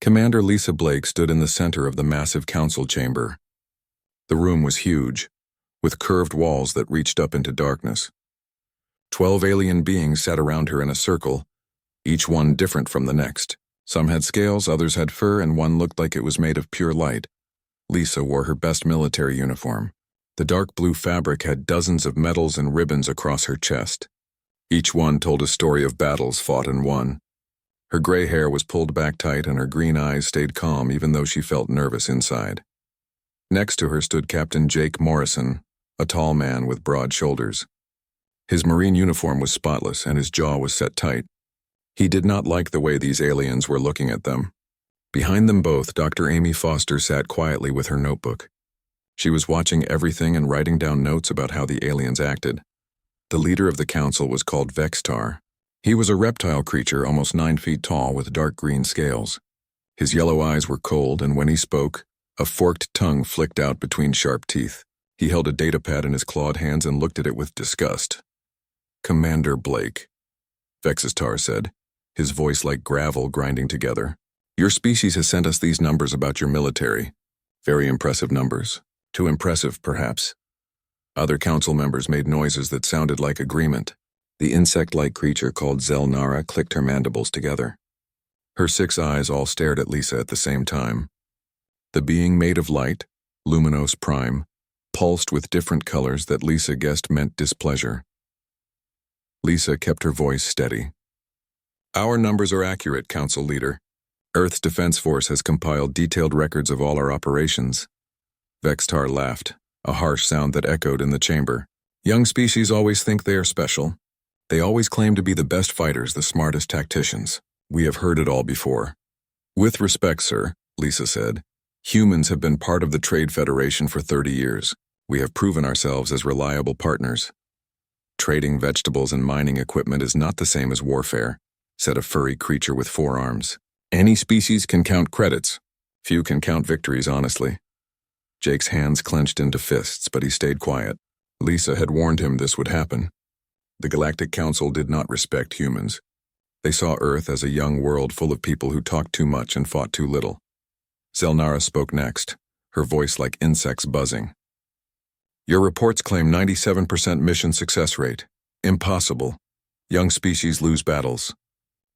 Commander Lisa Blake stood in the center of the massive council chamber. The room was huge, with curved walls that reached up into darkness. 12 alien beings sat around her in a circle, each one different from the next. Some had scales, others had fur, and one looked like it was made of pure light. Lisa wore her best military uniform. The dark blue fabric had dozens of medals and ribbons across her chest. Each one told a story of battles fought and won. Her gray hair was pulled back tight and her green eyes stayed calm even though she felt nervous inside. Next to her stood Captain Jake Morrison, a tall man with broad shoulders. His marine uniform was spotless and his jaw was set tight. He did not like the way these aliens were looking at them. Behind them both, Dr. Amy Foster sat quietly with her notebook. She was watching everything and writing down notes about how the aliens acted. The leader of the council was called Vextar. He was a reptile creature almost 9 feet tall with dark green scales. His yellow eyes were cold, and when he spoke, a forked tongue flicked out between sharp teeth. He held a datapad in his clawed hands and looked at it with disgust. "Commander Blake," Vextar said, his voice like gravel grinding together. "Your species has sent us these numbers about your military. Very impressive numbers. Too impressive, perhaps." Other council members made noises that sounded like agreement. The insect-like creature called Zelnara clicked her mandibles together. Her 6 eyes all stared at Lisa at the same time. The being made of light, Luminous Prime, pulsed with different colors that Lisa guessed meant displeasure. Lisa kept her voice steady. "Our numbers are accurate, Council Leader. Earth's Defense Force has compiled detailed records of all our operations." Vextar laughed, a harsh sound that echoed in the chamber. "Young species always think they are special. They always claim to be the best fighters, the smartest tacticians. We have heard it all before." "With respect, sir," Lisa said, "humans have been part of the Trade Federation for 30 years. We have proven ourselves as reliable partners." "Trading vegetables and mining equipment is not the same as warfare," said a furry creature with 4 arms. "Any species can count credits. Few can count victories, honestly." Jake's hands clenched into fists, but he stayed quiet. Lisa had warned him this would happen. The Galactic Council did not respect humans. They saw Earth as a young world full of people who talked too much and fought too little. Zelnara spoke next, her voice like insects buzzing. "Your reports claim 97% mission success rate. Impossible. Young species lose battles.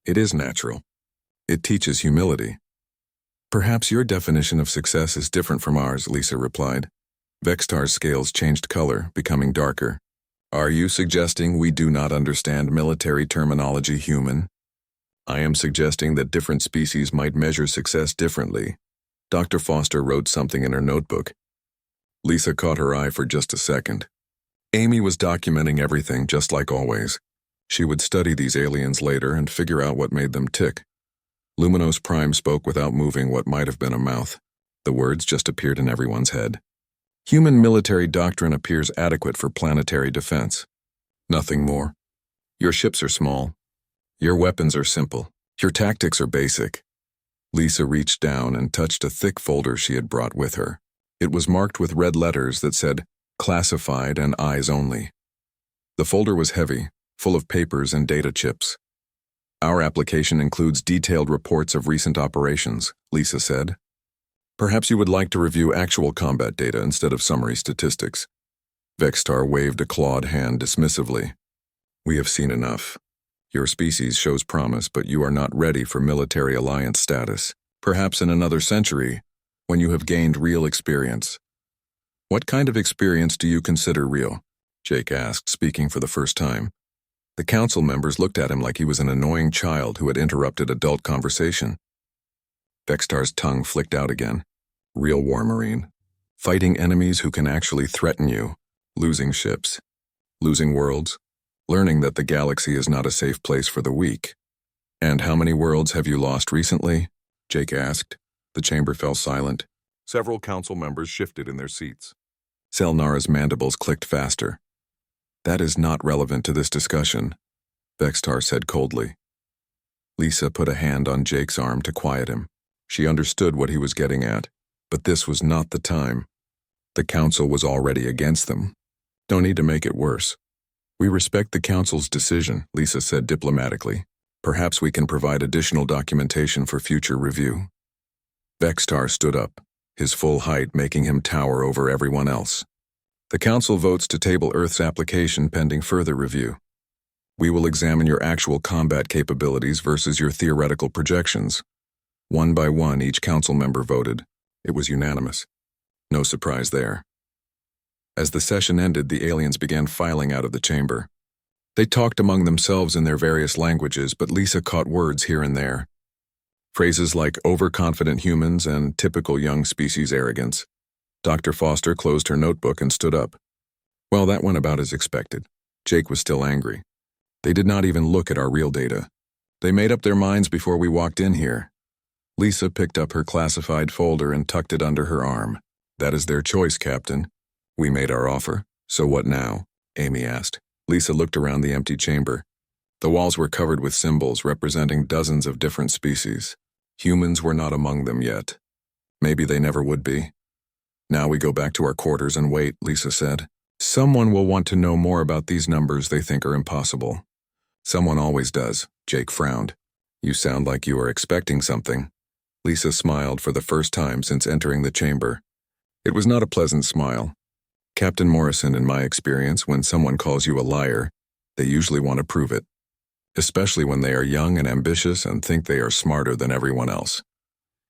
It is natural. It teaches humility." "Perhaps your definition of success is different from ours," Lisa replied. Vextar's scales changed color, becoming darker. "Are you suggesting we do not understand military terminology, human?" "I am suggesting that different species might measure success differently." Dr. Foster wrote something in her notebook. Lisa caught her eye for just a second. Amy was documenting everything just like always. She would study these aliens later and figure out what made them tick. Luminous Prime spoke without moving what might have been a mouth. The words just appeared in everyone's head. "Human military doctrine appears adequate for planetary defense. Nothing more. Your ships are small. Your weapons are simple. Your tactics are basic." Lisa reached down and touched a thick folder she had brought with her. It was marked with red letters that said, "Classified and Eyes Only." The folder was heavy, full of papers and data chips. "Our application includes detailed reports of recent operations," Lisa said. "Perhaps you would like to review actual combat data instead of summary statistics." Vextar waved a clawed hand dismissively. "We have seen enough. Your species shows promise, but you are not ready for military alliance status. Perhaps in another century, when you have gained real experience." "What kind of experience do you consider real?" Jake asked, speaking for the first time. The council members looked at him like he was an annoying child who had interrupted adult conversation. Vextar's tongue flicked out again. "Real war, Marine. Fighting enemies who can actually threaten you. Losing ships. Losing worlds. Learning that the galaxy is not a safe place for the weak." "And how many worlds have you lost recently?" Jake asked. The chamber fell silent. Several council members shifted in their seats. Zelnara's mandibles clicked faster. "That is not relevant to this discussion," Vextar said coldly. Lisa put a hand on Jake's arm to quiet him. She understood what he was getting at, but this was not the time. The council was already against them. "Don't need to make it worse." "We respect the council's decision," Lisa said diplomatically. "Perhaps we can provide additional documentation for future review." Vextar stood up, his full height making him tower over everyone else. The Council votes to table Earth's application pending further review. We will examine your actual combat capabilities versus your theoretical projections. One by one, each council member voted. It was unanimous. No surprise there. As the session ended, the aliens began filing out of the chamber. They talked among themselves in their various languages, but Lisa caught words here and there. Phrases like overconfident humans and typical young species arrogance. Dr. Foster closed her notebook and stood up. Well, that went about as expected. Jake was still angry. They did not even look at our real data. They made up their minds before we walked in here. Lisa picked up her classified folder and tucked it under her arm. That is their choice, Captain. We made our offer. So what now? Amy asked. Lisa looked around the empty chamber. The walls were covered with symbols representing dozens of different species. Humans were not among them yet. Maybe they never would be. Now we go back to our quarters and wait, Lisa said. Someone will want to know more about these numbers they think are impossible. Someone always does, Jake frowned. You sound like you are expecting something. Lisa smiled for the first time since entering the chamber. It was not a pleasant smile. Captain Morrison, in my experience, when someone calls you a liar, they usually want to prove it. Especially when they are young and ambitious and think they are smarter than everyone else.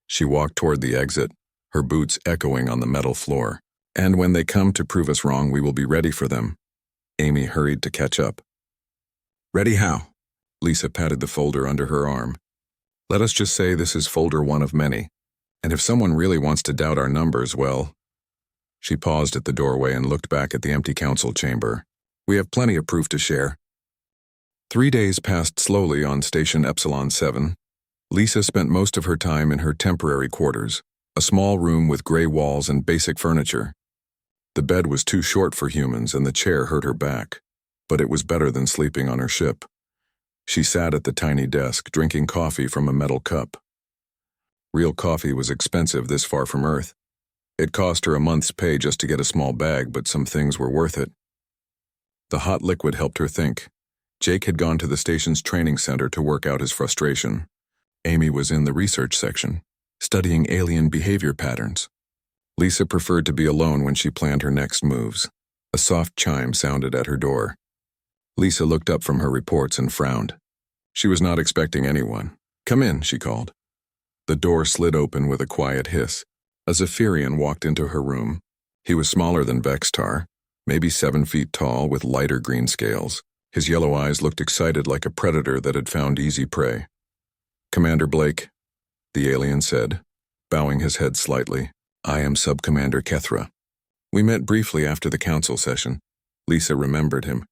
She walked toward the exit, her boots echoing on the metal floor. And when they come to prove us wrong, we will be ready for them. Amy hurried to catch up. Ready how? Lisa patted the folder under her arm. Let us just say this is folder one of many. And if someone really wants to doubt our numbers, well... She paused at the doorway and looked back at the empty council chamber. We have plenty of proof to share. 3 days passed slowly on Station Epsilon 7. Lisa spent most of her time in her temporary quarters, a small room with gray walls and basic furniture. The bed was too short for humans and the chair hurt her back, but it was better than sleeping on her ship. She sat at the tiny desk, drinking coffee from a metal cup. Real coffee was expensive this far from Earth. It cost her a month's pay just to get a small bag, but some things were worth it. The hot liquid helped her think. Jake had gone to the station's training center to work out his frustration. Amy was in the research section, studying alien behavior patterns. Lisa preferred to be alone when she planned her next moves. A soft chime sounded at her door. Lisa looked up from her reports and frowned. She was not expecting anyone. Come in, she called. The door slid open with a quiet hiss. A Zephyrian walked into her room. He was smaller than Vextar, maybe 7 feet tall with lighter green scales. His yellow eyes looked excited like a predator that had found easy prey. Commander Blake, the alien said, bowing his head slightly. I am Sub-Commander Kethra. We met briefly after the council session. Lisa remembered him.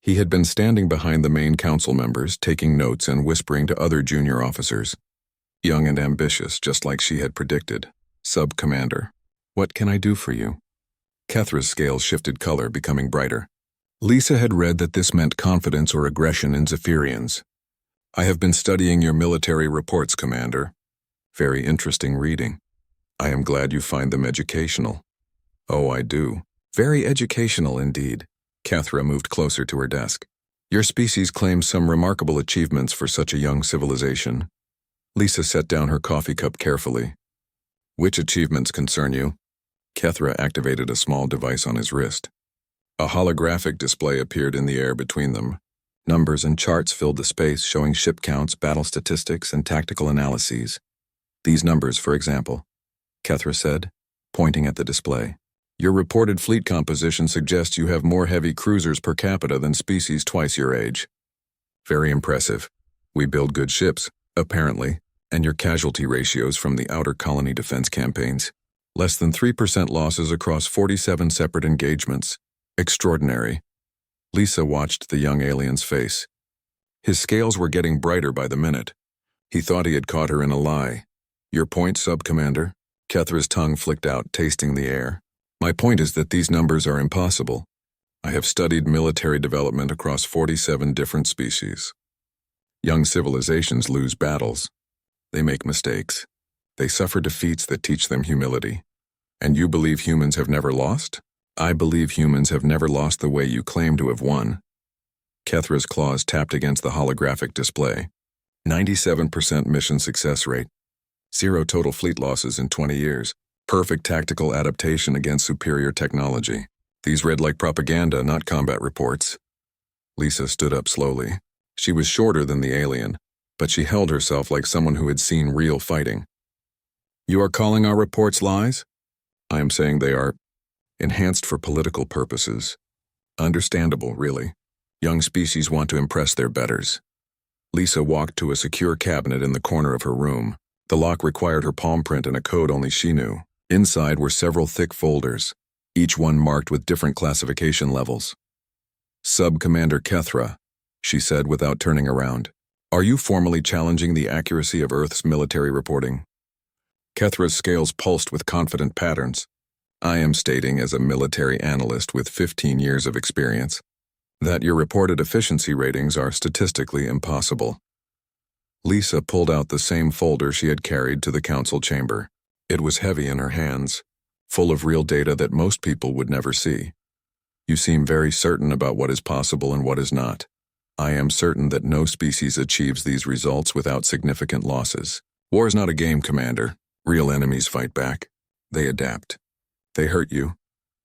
He had been standing behind the main council members, taking notes and whispering to other junior officers. Young and ambitious, just like she had predicted. Sub-Commander, what can I do for you? Kethra's scales shifted color, becoming brighter. Lisa had read that this meant confidence or aggression in Zephyrians. I have been studying your military reports, Commander. Very interesting reading. I am glad you find them educational. Oh, I do. Very educational indeed. Kethra moved closer to her desk. Your species claims some remarkable achievements for such a young civilization. Lisa set down her coffee cup carefully. Which achievements concern you? Kethra activated a small device on his wrist. A holographic display appeared in the air between them. Numbers and charts filled the space, showing ship counts, battle statistics, and tactical analyses. These numbers, for example, Kethra said, pointing at the display. Your reported fleet composition suggests you have more heavy cruisers per capita than species twice your age. Very impressive. We build good ships, apparently, and your casualty ratios from the outer colony defense campaigns. Less than 3% losses across 47 separate engagements. Extraordinary. Lisa watched the young alien's face. His scales were getting brighter by the minute. He thought he had caught her in a lie. Your point, Sub-Commander? Kethra's tongue flicked out, tasting the air. My point is that these numbers are impossible. I have studied military development across 47 different species. Young civilizations lose battles. They make mistakes. They suffer defeats that teach them humility. And you believe humans have never lost? I believe humans have never lost the way you claim to have won. Kethra's claws tapped against the holographic display. 97% mission success rate. 0 total fleet losses in 20 years. Perfect tactical adaptation against superior technology. These read like propaganda, not combat reports. Lisa stood up slowly. She was shorter than the alien, but she held herself like someone who had seen real fighting. You are calling our reports lies? I am saying they are enhanced for political purposes. Understandable, really. Young species want to impress their betters. Lisa walked to a secure cabinet in the corner of her room. The lock required her palm print and a code only she knew. Inside were several thick folders, each one marked with different classification levels. Sub-Commander Kethra, she said without turning around. Are you formally challenging the accuracy of Earth's military reporting? Kethra's scales pulsed with confident patterns. I am stating as a military analyst with 15 years of experience that your reported efficiency ratings are statistically impossible. Lisa pulled out the same folder she had carried to the council chamber. It was heavy in her hands, full of real data that most people would never see. You seem very certain about what is possible and what is not. I am certain that no species achieves these results without significant losses. War is not a game, Commander. Real enemies fight back. They adapt. They hurt you.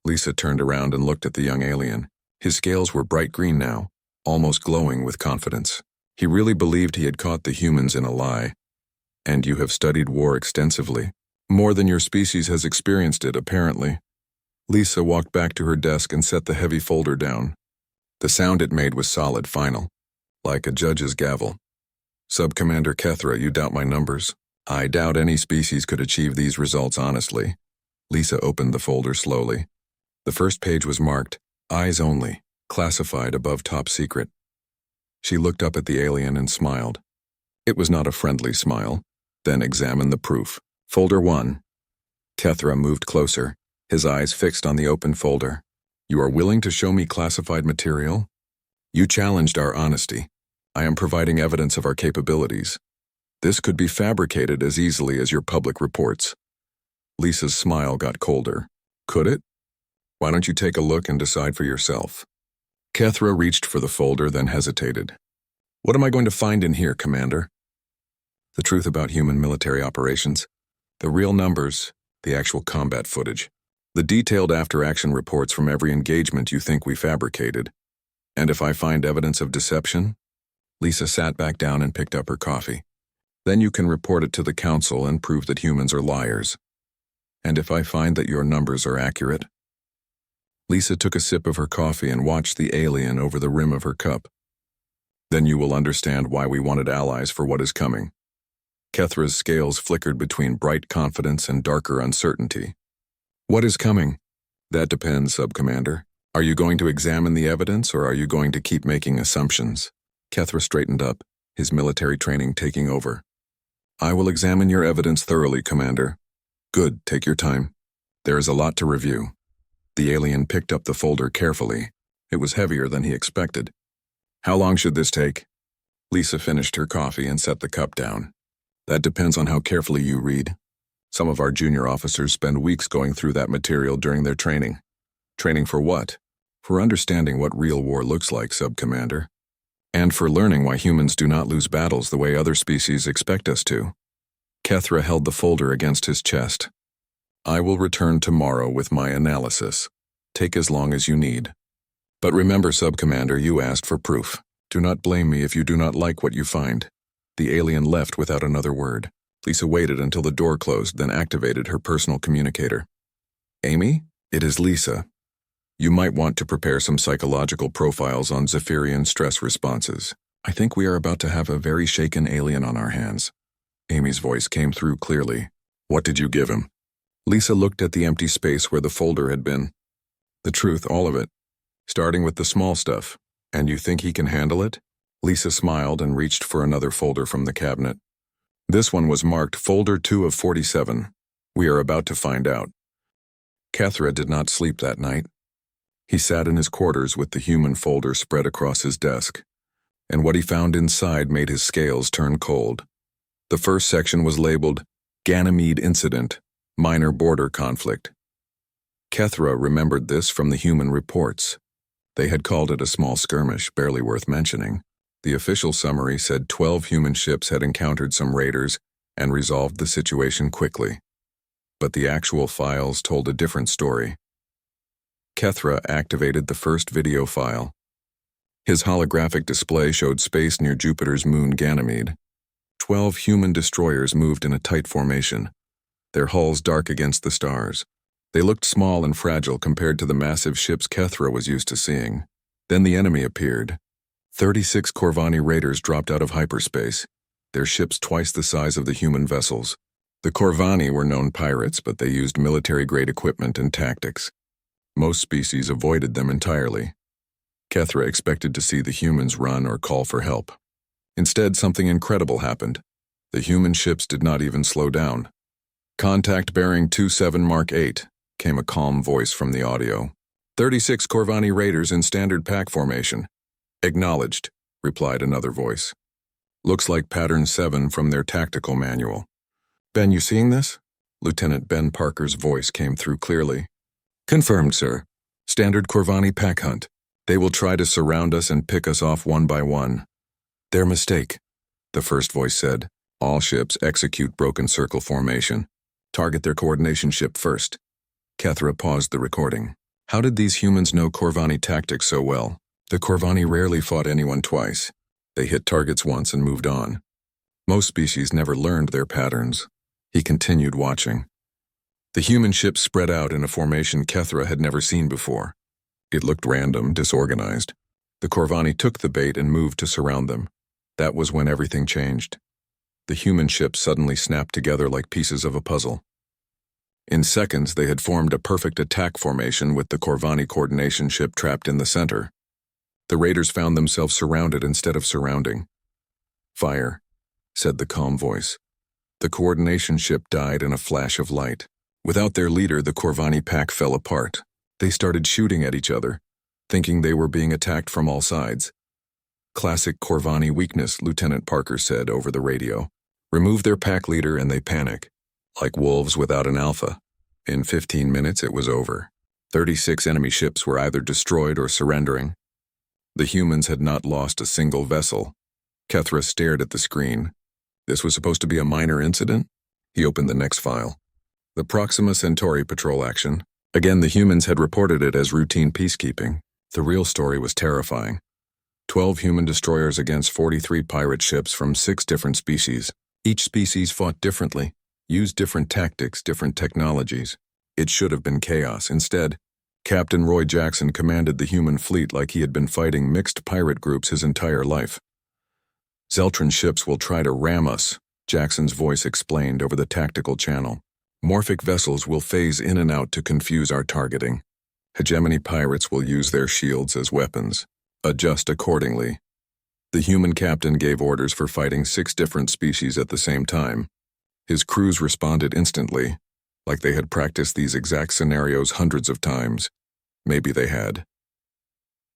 Lisa turned around and looked at the young alien. His scales were bright green now, almost glowing with confidence. He really believed he had caught the humans in a lie. And you have studied war extensively. More than your species has experienced it, apparently. Lisa walked back to her desk and set the heavy folder down. The sound it made was solid, final, like a judge's gavel. Sub-Commander Kethra, you doubt my numbers. I doubt any species could achieve these results honestly. Lisa opened the folder slowly. The first page was marked, Eyes Only, classified above Top Secret. She looked up at the alien and smiled. It was not a friendly smile. Then examined the proof. Folder 1. Kethra moved closer, his eyes fixed on the open folder. You are willing to show me classified material? You challenged our honesty. I am providing evidence of our capabilities. This could be fabricated as easily as your public reports. Lisa's smile got colder. Could it? Why don't you take a look and decide for yourself? Kethra reached for the folder, then hesitated. What am I going to find in here, Commander? The truth about human military operations. The real numbers, the actual combat footage. The detailed after-action reports from every engagement you think we fabricated. And if I find evidence of deception? Lisa sat back down and picked up her coffee. Then you can report it to the council and prove that humans are liars. And if I find that your numbers are accurate? Lisa took a sip of her coffee and watched the alien over the rim of her cup. Then you will understand why we wanted allies for what is coming. Kethra's scales flickered between bright confidence and darker uncertainty. What is coming? That depends, Sub-Commander. Are you going to examine the evidence or are you going to keep making assumptions? Kethra straightened up, his military training taking over. I will examine your evidence thoroughly, Commander. Good, take your time. There is a lot to review. The alien picked up the folder carefully. It was heavier than he expected. How long should this take? Lisa finished her coffee and set the cup down. That depends on how carefully you read. Some of our junior officers spend weeks going through that material during their training. Training for what? For understanding what real war looks like, Sub-Commander. And for learning why humans do not lose battles the way other species expect us to. Kethra held the folder against his chest. I will return tomorrow with my analysis. Take as long as you need. But remember, Sub-Commander, you asked for proof. Do not blame me if you do not like what you find. The alien left without another word. Lisa waited until the door closed, then activated her personal communicator. Amy, it is Lisa. You might want to prepare some psychological profiles on Zephyrian stress responses. I think we are about to have a very shaken alien on our hands. Amy's voice came through clearly. What did you give him? Lisa looked at the empty space where the folder had been. The truth, all of it. Starting with the small stuff. And you think he can handle it? Lisa smiled and reached for another folder from the cabinet. This one was marked Folder 2 of 47. We are about to find out. Kethra did not sleep that night. He sat in his quarters with the human folder spread across his desk, and what he found inside made his scales turn cold. The first section was labeled Ganymede Incident, Minor Border Conflict. Kethra remembered this from the human reports. They had called it a small skirmish, barely worth mentioning. The official summary said 12 human ships had encountered some raiders and resolved the situation quickly. But the actual files told a different story. Kethra activated the first video file. His holographic display showed space near Jupiter's moon Ganymede. 12 human destroyers moved in a tight formation, their hulls dark against the stars. They looked small and fragile compared to the massive ships Kethra was used to seeing. Then the enemy appeared. 36 Corvani raiders dropped out of hyperspace, their ships twice the size of the human vessels. The Corvani were known pirates, but they used military-grade equipment and tactics. Most species avoided them entirely. Kethra expected to see the humans run or call for help. Instead, something incredible happened. The human ships did not even slow down. "Contact bearing 27 Mark 8, came a calm voice from the audio. 36 Corvani raiders in standard pack formation. "Acknowledged," replied another voice. "Looks like pattern 7 from their tactical manual." "Ben, you seeing this?" Lieutenant Ben Parker's voice came through clearly. "Confirmed, sir. Standard Corvani pack hunt. They will try to surround us and pick us off one by one." "Their mistake," the first voice said. "All ships execute broken circle formation. Target their coordination ship first." Kethra paused the recording. How did these humans know Corvani tactics so well? The Corvani rarely fought anyone twice. They hit targets once and moved on. Most species never learned their patterns. He continued watching. The human ships spread out in a formation Kethra had never seen before. It looked random, disorganized. The Corvani took the bait and moved to surround them. That was when everything changed. The human ships suddenly snapped together like pieces of a puzzle. In seconds, they had formed a perfect attack formation with the Corvani coordination ship trapped in the center. The raiders found themselves surrounded instead of surrounding. "Fire," said the calm voice. The coordination ship died in a flash of light. Without their leader, the Corvani pack fell apart. They started shooting at each other, thinking they were being attacked from all sides. "Classic Corvani weakness," Lieutenant Parker said over the radio. "Remove their pack leader and they panic, like wolves without an alpha." In 15 minutes, it was over. 36 enemy ships were either destroyed or surrendering. The humans had not lost a single vessel. Kethra stared at the screen. This was supposed to be a minor incident? He opened the next file. The Proxima Centauri patrol action. Again, the humans had reported it as routine peacekeeping. The real story was terrifying. 12 human destroyers against 43 pirate ships from 6 different species. Each species fought differently, used different tactics, different technologies. It should have been chaos. Instead, Captain Roy Jackson commanded the human fleet like he had been fighting mixed pirate groups his entire life. "Zeltron ships will try to ram us," Jackson's voice explained over the tactical channel. "Morphic vessels will phase in and out to confuse our targeting. Hegemony pirates will use their shields as weapons. Adjust accordingly." The human captain gave orders for fighting 6 different species at the same time. His crews responded instantly, like they had practiced these exact scenarios hundreds of times. Maybe they had.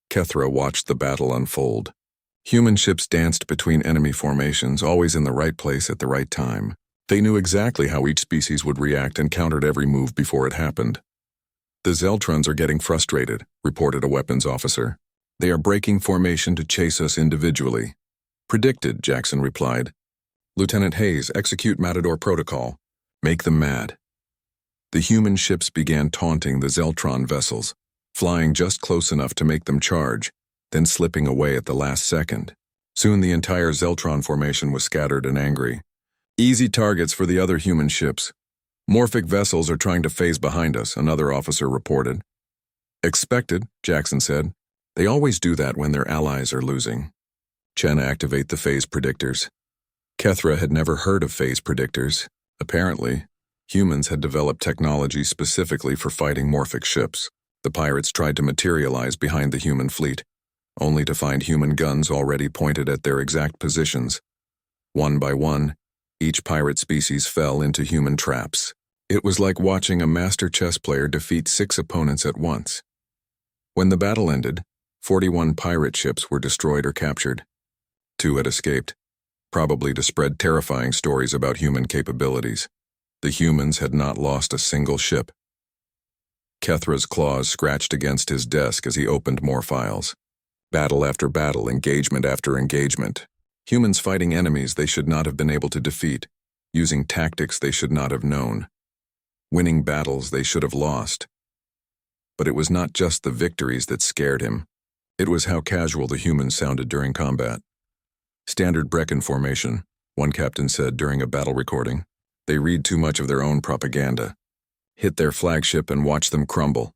Kethra watched the battle unfold. Human ships danced between enemy formations, always in the right place at the right time. They knew exactly how each species would react and countered every move before it happened. "The Zeltrons are getting frustrated," reported a weapons officer. "They are breaking formation to chase us individually." "Predicted," Jackson replied. "Lieutenant Hayes, execute Matador protocol. Make them mad." The human ships began taunting the Zeltron vessels, flying just close enough to make them charge, then slipping away at the last second. Soon the entire Zeltron formation was scattered and angry. "Easy targets for the other human ships. Morphic vessels are trying to phase behind us," another officer reported. "Expected," Jackson said. "They always do that when their allies are losing." Chen, activate the phase predictors. Kethra had never heard of phase predictors. Apparently, humans had developed technology specifically for fighting morphic ships. The pirates tried to materialize behind the human fleet, only to find human guns already pointed at their exact positions. One by one, each pirate species fell into human traps. It was like watching a master chess player defeat 6 opponents at once. When the battle ended, 41 pirate ships were destroyed or captured. 2 had escaped, probably to spread terrifying stories about human capabilities. The humans had not lost a single ship. Kethra's claws scratched against his desk as he opened more files. Battle after battle, engagement after engagement. Humans fighting enemies they should not have been able to defeat. using tactics they should not have known, winning battles they should have lost. But it was not just the victories that scared him. It was how casual the humans sounded during combat. Standard Brecken formation, one captain said during a battle recording. They read too much of their own propaganda. Hit their flagship and watch them crumble.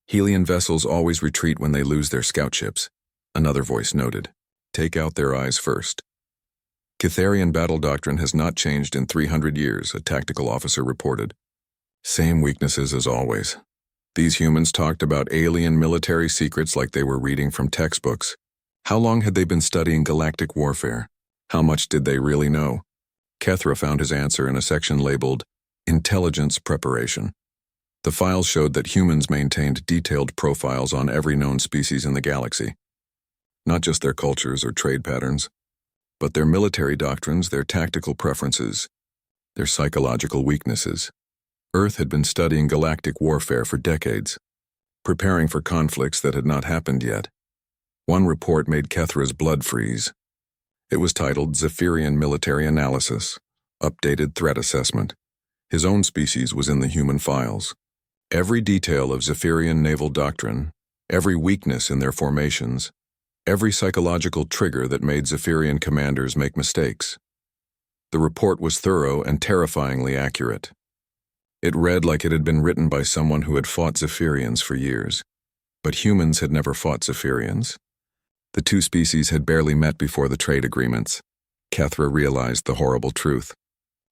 Helian vessels always retreat when they lose their scout ships, another voice noted. Take out their eyes first. Catharian battle doctrine has not changed in 300 years, a tactical officer reported. Same weaknesses as always. These humans talked about alien military secrets like they were reading from textbooks. How long had they been studying galactic warfare? How much did they really know? Kethra found his answer in a section labeled Intelligence Preparation. The files showed that humans maintained detailed profiles on every known species in the galaxy. Not just their cultures or trade patterns, but their military doctrines, their tactical preferences, their psychological weaknesses. Earth had been studying galactic warfare for decades, preparing for conflicts that had not happened yet. One report made Kethra's blood freeze. It was titled Zephyrian Military Analysis, Updated Threat Assessment. His own species was in the human files. Every detail of Zephyrian naval doctrine, every weakness in their formations, every psychological trigger that made Zephyrian commanders make mistakes. The report was thorough and terrifyingly accurate. It read like it had been written by someone who had fought Zephyrians for years. But humans had never fought Zephyrians. The two species had barely met before the trade agreements. Kethra realized the horrible truth.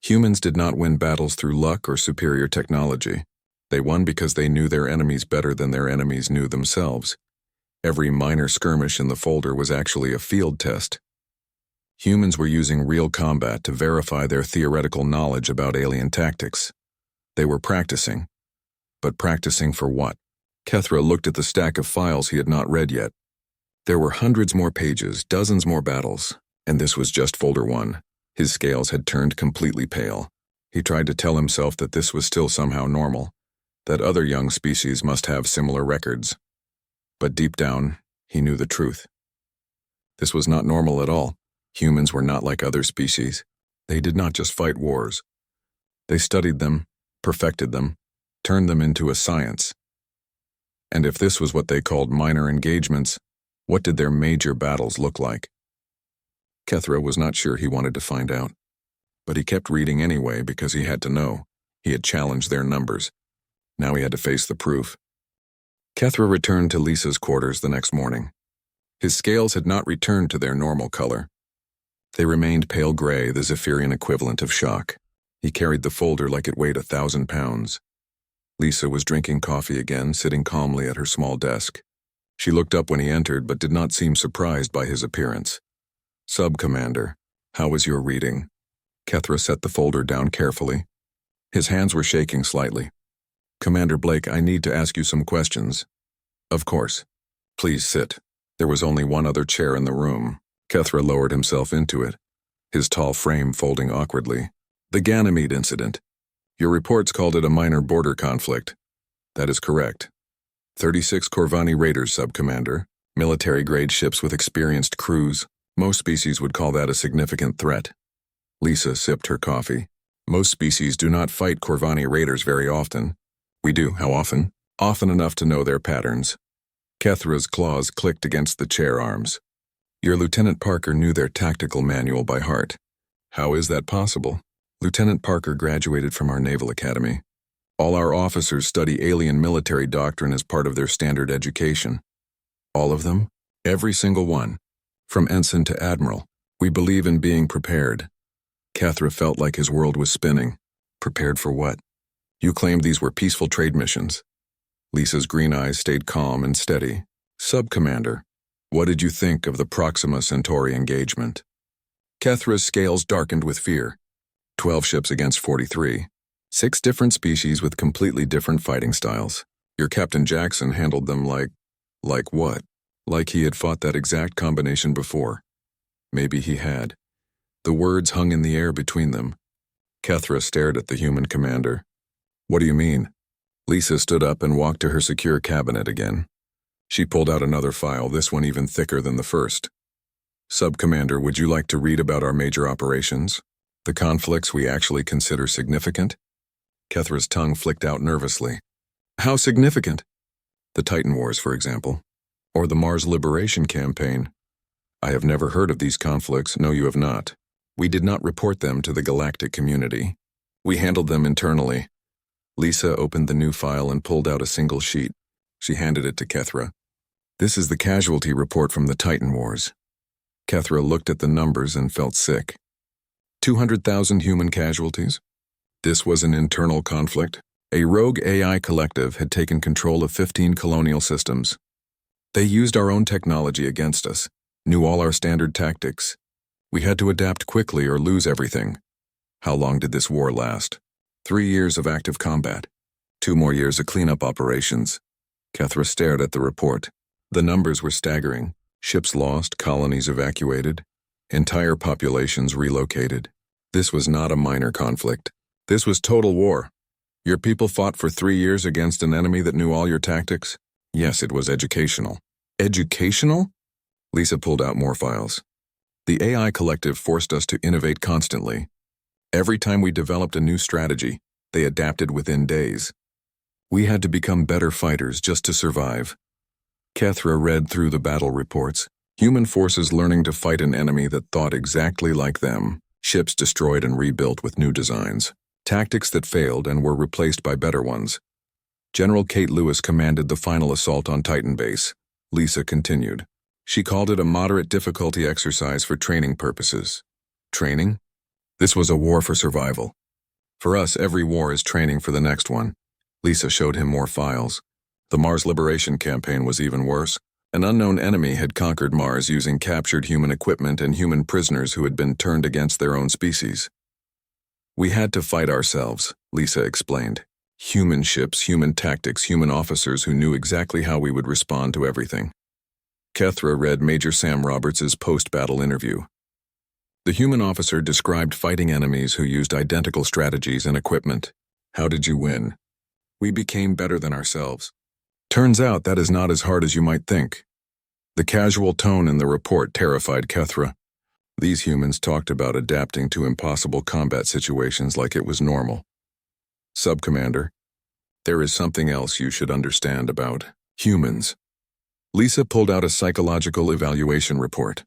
Humans did not win battles through luck or superior technology. They won because they knew their enemies better than their enemies knew themselves. Every minor skirmish in the folder was actually a field test. Humans were using real combat to verify their theoretical knowledge about alien tactics. They were practicing. But practicing for what? Kethra looked at the stack of files he had not read yet. There were hundreds more pages, dozens more battles, and this was just folder 1. His scales had turned completely pale. He tried to tell himself that this was still somehow normal, that other young species must have similar records. But deep down, he knew the truth. This was not normal at all. Humans were not like other species. They did not just fight wars. They studied them, perfected them, turned them into a science. And if this was what they called minor engagements, what did their major battles look like? Kethra was not sure he wanted to find out. But he kept reading anyway because he had to know. He had challenged their numbers. Now he had to face the proof. Kethra returned to Lisa's quarters the next morning. His scales had not returned to their normal color. They remained pale gray, the Zephyrian equivalent of shock. He carried the folder like it weighed 1,000 pounds. Lisa was drinking coffee again, sitting calmly at her small desk. She looked up when he entered, but did not seem surprised by his appearance. Sub-Commander, how was your reading? Kethra set the folder down carefully. His hands were shaking slightly. Commander Blake, I need to ask you some questions. Of course. Please sit. There was only one other chair in the room. Kethra lowered himself into it, his tall frame folding awkwardly. The Ganymede incident. Your reports called it a minor border conflict. That is correct. 36 Corvani Raiders, Sub-Commander. Military-grade ships with experienced crews. Most species would call that a significant threat. Lisa sipped her coffee. Most species do not fight Corvani Raiders very often. We do, how often? Often enough to know their patterns. Kethra's claws clicked against the chair arms. Your Lieutenant Parker knew their tactical manual by heart. How is that possible? Lieutenant Parker graduated from our Naval Academy. All our officers study alien military doctrine as part of their standard education. All of them? Every single one. From ensign to admiral. We believe in being prepared. Kethra felt like his world was spinning. Prepared for what? You claimed these were peaceful trade missions. Lisa's green eyes stayed calm and steady. Sub-Commander, what did you think of the Proxima Centauri engagement? Kethra's scales darkened with fear. 12 ships against 43. 6 different species with completely different fighting styles. Your Captain Jackson handled them like what? Like he had fought that exact combination before. Maybe he had. The words hung in the air between them. Kethra stared at the human commander. What do you mean? Lisa stood up and walked to her secure cabinet again. She pulled out another file, this one even thicker than the first. Sub-Commander, would you like to read about our major operations? The conflicts we actually consider significant? Kethra's tongue flicked out nervously. How significant? The Titan Wars, for example. Or the Mars Liberation Campaign. I have never heard of these conflicts. No, you have not. We did not report them to the galactic community. We handled them internally. Lisa opened the new file and pulled out a single sheet. She handed it to Kethra. This is the casualty report from the Titan Wars. Kethra looked at the numbers and felt sick. 200,000 human casualties? This was an internal conflict. A rogue AI collective had taken control of 15 colonial systems. They used our own technology against us, knew all our standard tactics. We had to adapt quickly or lose everything. How long did this war last? 3 years of active combat. 2 more years of cleanup operations. Kethra stared at the report. The numbers were staggering. Ships lost, colonies evacuated, entire populations relocated. This was not a minor conflict. This was total war. Your people fought for 3 years against an enemy that knew all your tactics? Yes, it was educational. Educational? Lisa pulled out more files. The AI collective forced us to innovate constantly. Every time we developed a new strategy, they adapted within days. We had to become better fighters just to survive. Kethra read through the battle reports. Human forces learning to fight an enemy that thought exactly like them. Ships destroyed and rebuilt with new designs. Tactics that failed and were replaced by better ones. General Kate Lewis commanded the final assault on Titan Base. Lisa continued. She called it a moderate difficulty exercise for training purposes. Training? This was a war for survival. For us, every war is training for the next one. Lisa showed him more files. The Mars Liberation Campaign was even worse. An unknown enemy had conquered Mars using captured human equipment and human prisoners who had been turned against their own species. We had to fight ourselves, Lisa explained. Human ships, human tactics, human officers who knew exactly how we would respond to everything. Kethra read Major Sam Roberts' post-battle interview. The human officer described fighting enemies who used identical strategies and equipment. How did you win? We became better than ourselves. Turns out that is not as hard as you might think. The casual tone in the report terrified Kethra. These humans talked about adapting to impossible combat situations like it was normal. Sub-Commander, there is something else you should understand about humans. Lisa pulled out a psychological evaluation report.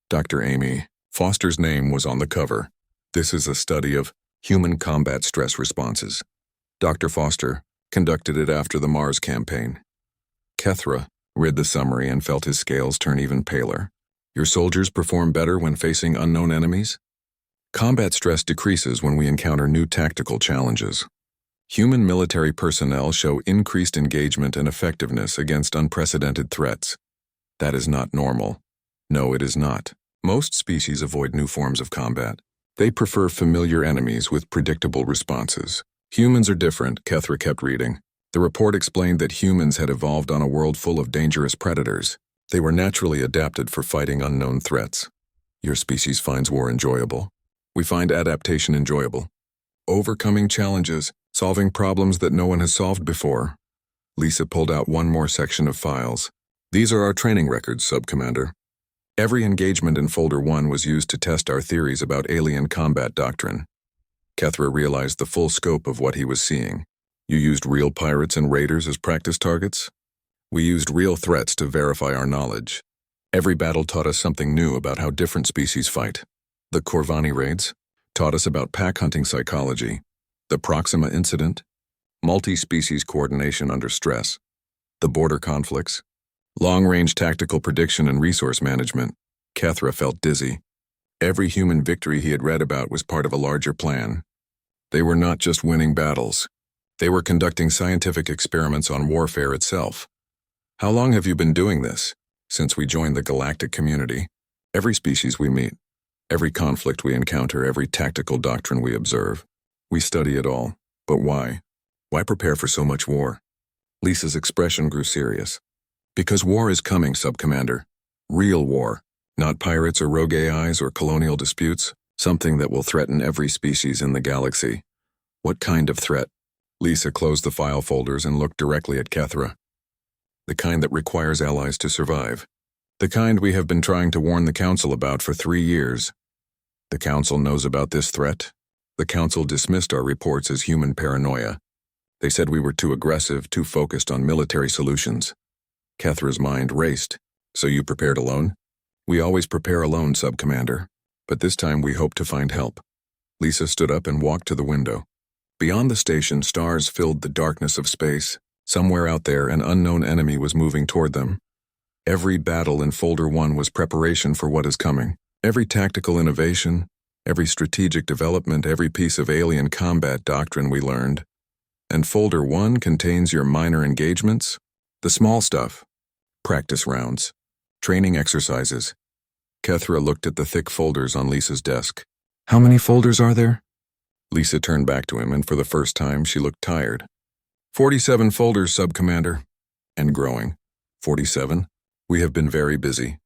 Dr. Amy Foster's name was on the cover. This is a study of human combat stress responses. Dr. Foster conducted it after the Mars campaign. Kethra read the summary and felt his scales turn even paler. Your soldiers perform better when facing unknown enemies? Combat stress decreases when we encounter new tactical challenges. Human military personnel show increased engagement and effectiveness against unprecedented threats. That is not normal. No, it is not. Most species avoid new forms of combat. They prefer familiar enemies with predictable responses. Humans are different, Kethra kept reading. The report explained that humans had evolved on a world full of dangerous predators. They were naturally adapted for fighting unknown threats. Your species finds war enjoyable. We find adaptation enjoyable. Overcoming challenges, solving problems that no one has solved before. Lisa pulled out one more section of files. These are our training records, Sub-Commander. Every engagement in Folder 1 was used to test our theories about alien combat doctrine. Kethra realized the full scope of what he was seeing. You used real pirates and raiders as practice targets? We used real threats to verify our knowledge. Every battle taught us something new about how different species fight. The Corvani raids taught us about pack hunting psychology. The Proxima incident, multi-species coordination under stress. The border conflicts, long-range tactical prediction and resource management. Kethra felt dizzy. Every human victory he had read about was part of a larger plan. They were not just winning battles. They were conducting scientific experiments on warfare itself. How long have you been doing this? Since we joined the galactic community. Every species we meet, every conflict we encounter, every tactical doctrine we observe. We study it all. But why? Why prepare for so much war? Lisa's expression grew serious. Because war is coming, Sub-Commander. Real war. Not pirates or rogue AIs or colonial disputes. Something that will threaten every species in the galaxy. What kind of threat? Lisa closed the file folders and looked directly at Kethra. The kind that requires allies to survive. The kind we have been trying to warn the Council about for 3 years. The Council knows about this threat. The Council dismissed our reports as human paranoia. They said we were too aggressive, too focused on military solutions. Kethra's mind raced. So you prepared alone? We always prepare alone, Sub-Commander. But this time we hope to find help. Lisa stood up and walked to the window. Beyond the station, stars filled the darkness of space. Somewhere out there, an unknown enemy was moving toward them. Every battle in Folder 1 was preparation for what is coming. Every tactical innovation, every strategic development, every piece of alien combat doctrine we learned. And Folder 1 contains your minor engagements, the small stuff, practice rounds, training exercises. Kethra looked at the thick folders on Lisa's desk. How many folders are there? Lisa turned back to him, and for the first time she looked tired. 47 folders, Sub-Commander. And growing. 47? We have been very busy.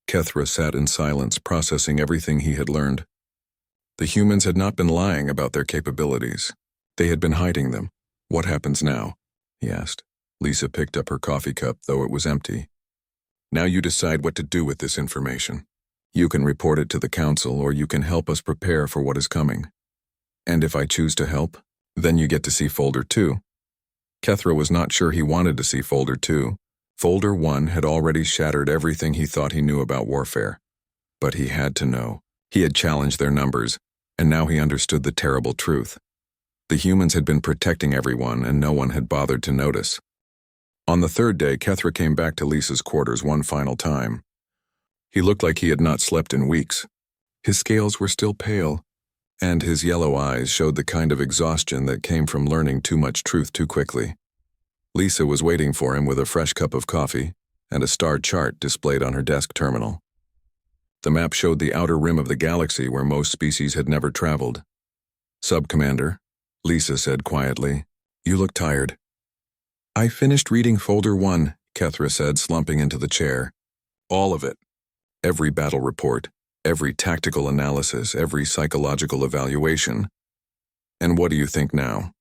Kethra sat in silence, processing everything he had learned. The humans had not been lying about their capabilities. They had been hiding them. What happens now? He asked. Lisa picked up her coffee cup, though it was empty. Now you decide what to do with this information. You can report it to the Council, or you can help us prepare for what is coming. And if I choose to help, then you get to see Folder 2. Kethra was not sure he wanted to see Folder 2. Folder 1 had already shattered everything he thought he knew about warfare. But he had to know. He had challenged their numbers, and now he understood the terrible truth. The humans had been protecting everyone, and no one had bothered to notice. On the third day, Kethra came back to Lisa's quarters one final time. He looked like he had not slept in weeks. His scales were still pale, and his yellow eyes showed the kind of exhaustion that came from learning too much truth too quickly. Lisa was waiting for him with a fresh cup of coffee and a star chart displayed on her desk terminal. The map showed the outer rim of the galaxy where most species had never traveled. Sub-Commander, Lisa said quietly, you look tired. I finished reading Folder 1, Kethra said, slumping into the chair. All of it. Every battle report, every tactical analysis, every psychological evaluation. And what do you think now?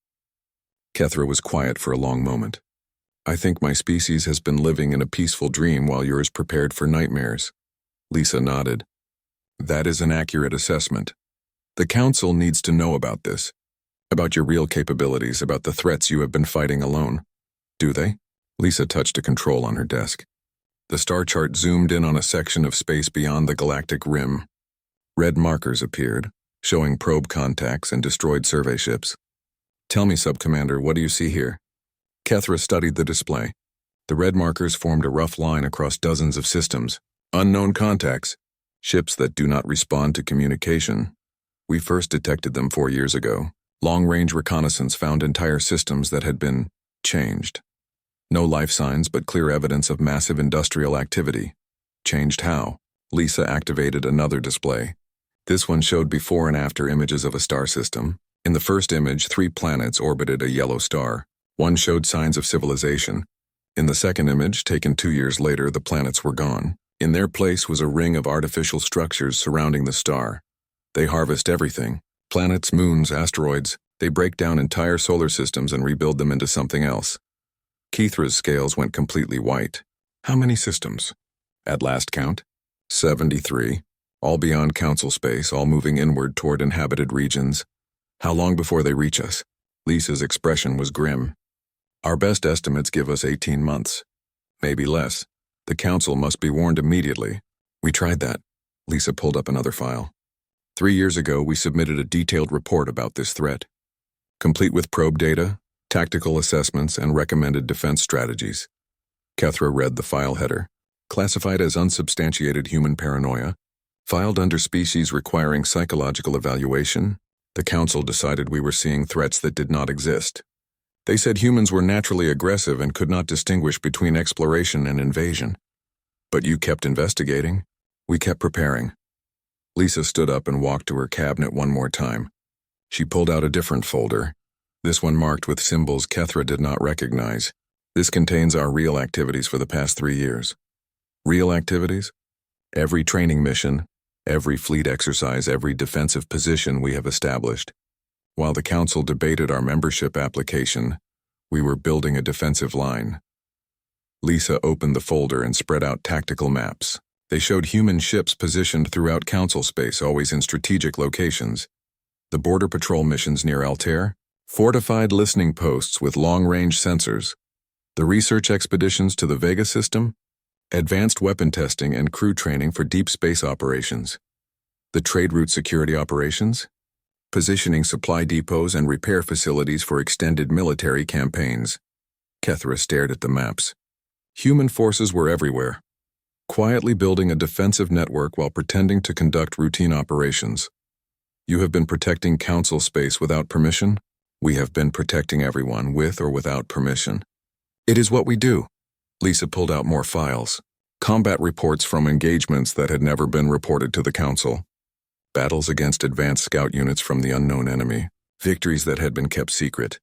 Kethra was quiet for a long moment. I think my species has been living in a peaceful dream while yours prepared for nightmares. Lisa nodded. That is an accurate assessment. The Council needs to know about this, about your real capabilities, about the threats you have been fighting alone. Do they? Lisa touched a control on her desk. The star chart zoomed in on a section of space beyond the galactic rim. Red markers appeared, showing probe contacts and destroyed survey ships. Tell me, Sub-Commander, what do you see here? Kethra studied the display. The red markers formed a rough line across dozens of systems. Unknown contacts. Ships that do not respond to communication. We first detected them 4 years ago. Long-range reconnaissance found entire systems that had been changed. No life signs, but clear evidence of massive industrial activity. Changed how? Lisa activated another display. This one showed before and after images of a star system. In the first image, 3 planets orbited a yellow star. One showed signs of civilization. In the second image, taken 2 years later, the planets were gone. In their place was a ring of artificial structures surrounding the star. They harvest everything. Planets, moons, asteroids. They break down entire solar systems and rebuild them into something else. Kethra's scales went completely white. How many systems? At last count? 73. All beyond Council space, all moving inward toward inhabited regions. How long before they reach us? Lisa's expression was grim. Our best estimates give us 18 months. Maybe less. The Council must be warned immediately. We tried that. Lisa pulled up another file. 3 years ago, we submitted a detailed report about this threat, complete with probe data, tactical assessments, and recommended defense strategies. Kethra read the file header. Classified as unsubstantiated human paranoia, filed under species requiring psychological evaluation, the Council decided we were seeing threats that did not exist. They said humans were naturally aggressive and could not distinguish between exploration and invasion. But you kept investigating. We kept preparing. Lisa stood up and walked to her cabinet one more time. She pulled out a different folder, this one marked with symbols Kethra did not recognize. This contains our real activities for the past 3 years. Real activities? Every training mission, every fleet exercise, every defensive position we have established. While the Council debated our membership application, we were building a defensive line. Lisa opened the folder and spread out tactical maps. They showed human ships positioned throughout Council space, always in strategic locations. The border patrol missions near Altair, fortified listening posts with long-range sensors, the research expeditions to the Vega system, advanced weapon testing and crew training for deep space operations, the trade route security operations, positioning supply depots and repair facilities for extended military campaigns. Kethra stared at the maps. Human forces were everywhere, quietly building a defensive network while pretending to conduct routine operations. You have been protecting Council space without permission? We have been protecting everyone with or without permission. It is what we do. Lisa pulled out more files. Combat reports from engagements that had never been reported to the Council. Battles against advanced scout units from the unknown enemy. Victories that had been kept secret.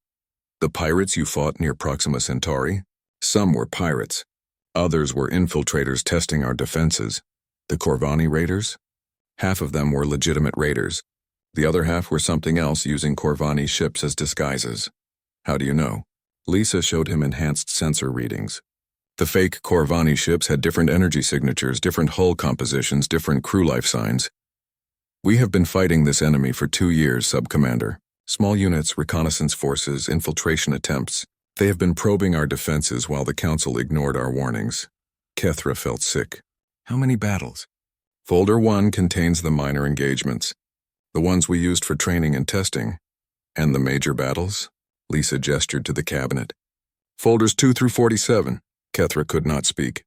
The pirates you fought near Proxima Centauri? Some were pirates. Others were infiltrators testing our defenses. The Corvani raiders? Half of them were legitimate raiders. The other half were something else, using Corvani ships as disguises. How do you know? Lisa showed him enhanced sensor readings. The fake Corvani ships had different energy signatures, different hull compositions, different crew life signs. We have been fighting this enemy for 2 years, Sub-Commander. Small units, reconnaissance forces, infiltration attempts. They have been probing our defenses while the Council ignored our warnings. Kethra felt sick. How many battles? Folder 1 contains the minor engagements, the ones we used for training and testing. And the major battles? Lisa gestured to the cabinet. Folders 2 through 47. Kethra could not speak.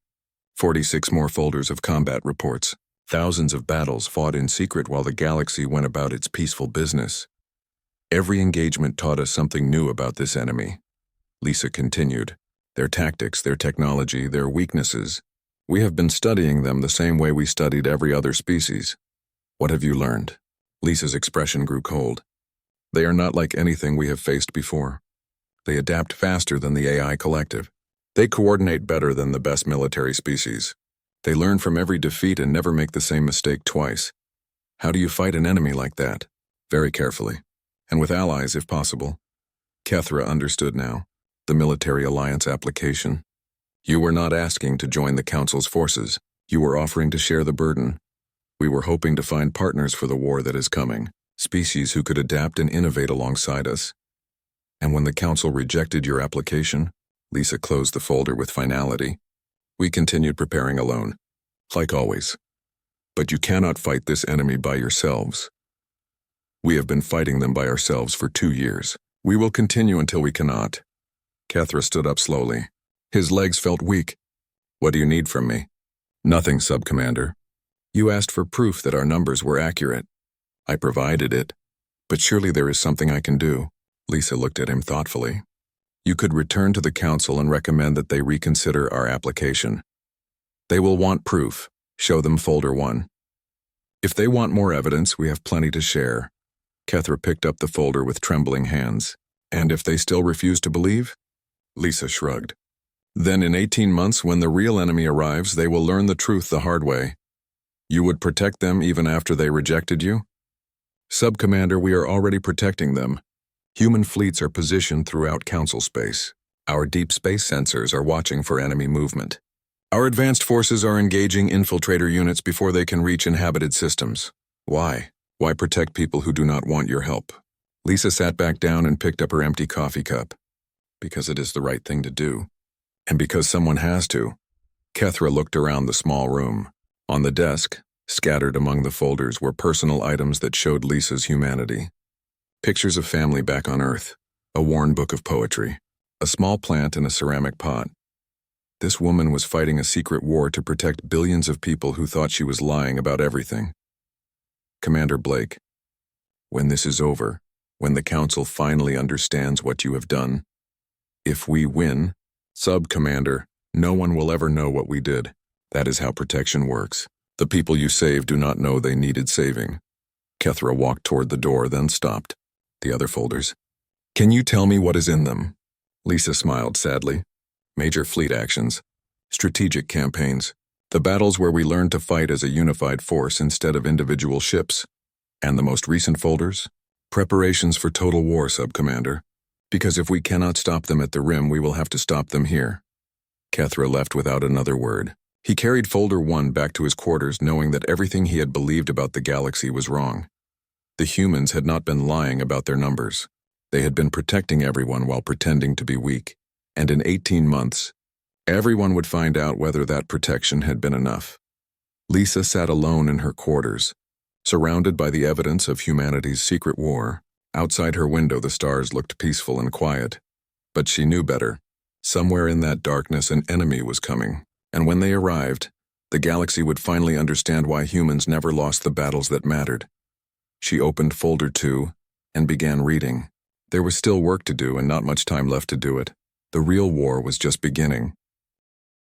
46 more folders of combat reports. Thousands of battles fought in secret while the galaxy went about its peaceful business. Every engagement taught us something new about this enemy. Lisa continued. Their tactics, their technology, their weaknesses. We have been studying them the same way we studied every other species. What have you learned? Lisa's expression grew cold. They are not like anything we have faced before. They adapt faster than the AI collective. They coordinate better than the best military species. They learn from every defeat and never make the same mistake twice. How do you fight an enemy like that? Very carefully. And with allies, if possible. Kethra understood now. The military alliance application. You were not asking to join the Council's forces. You were offering to share the burden. We were hoping to find partners for the war that is coming, species who could adapt and innovate alongside us. And when the Council rejected your application, Lisa closed the folder with finality. We continued preparing alone, like always. But you cannot fight this enemy by yourselves. We have been fighting them by ourselves for 2 years. We will continue until we cannot. Kethra stood up slowly. His legs felt weak. What do you need from me? Nothing, Sub-Commander. You asked for proof that our numbers were accurate. I provided it. But surely there is something I can do. Lisa looked at him thoughtfully. You could return to the Council and recommend that they reconsider our application. They will want proof. Show them folder 1. If they want more evidence, we have plenty to share. Kethra picked up the folder with trembling hands. And if they still refuse to believe? Lisa shrugged. Then in 18 months, when the real enemy arrives, they will learn the truth the hard way. You would protect them even after they rejected you? Sub-Commander, we are already protecting them. Human fleets are positioned throughout Council space. Our deep space sensors are watching for enemy movement. Our advanced forces are engaging infiltrator units before they can reach inhabited systems. Why? Why protect people who do not want your help? Lisa sat back down and picked up her empty coffee cup. Because it is the right thing to do. And because someone has to. Kethra looked around the small room. On the desk, scattered among the folders, were personal items that showed Lisa's humanity. Pictures of family back on Earth, a worn book of poetry, a small plant in a ceramic pot. This woman was fighting a secret war to protect billions of people who thought she was lying about everything. Commander Blake, when this is over, when the Council finally understands what you have done, if we win, Sub-Commander, no one will ever know what we did. That is how protection works. The people you saved do not know they needed saving. Kethra walked toward the door, then stopped. The other folders. Can you tell me what is in them? Lisa smiled sadly. Major fleet actions. Strategic campaigns. The battles where we learned to fight as a unified force instead of individual ships. And the most recent folders? Preparations for total war, Sub-Commander. Because if we cannot stop them at the rim, we will have to stop them here. Kethra left without another word. He carried folder 1 back to his quarters, knowing that everything he had believed about the galaxy was wrong. The humans had not been lying about their numbers. They had been protecting everyone while pretending to be weak. And in 18 months, everyone would find out whether that protection had been enough. Lisa sat alone in her quarters, surrounded by the evidence of humanity's secret war. Outside her window, the stars looked peaceful and quiet. But she knew better. Somewhere in that darkness, an enemy was coming. And when they arrived, the galaxy would finally understand why humans never lost the battles that mattered. She opened folder 2 and began reading. There was still work to do and not much time left to do it. The real war was just beginning.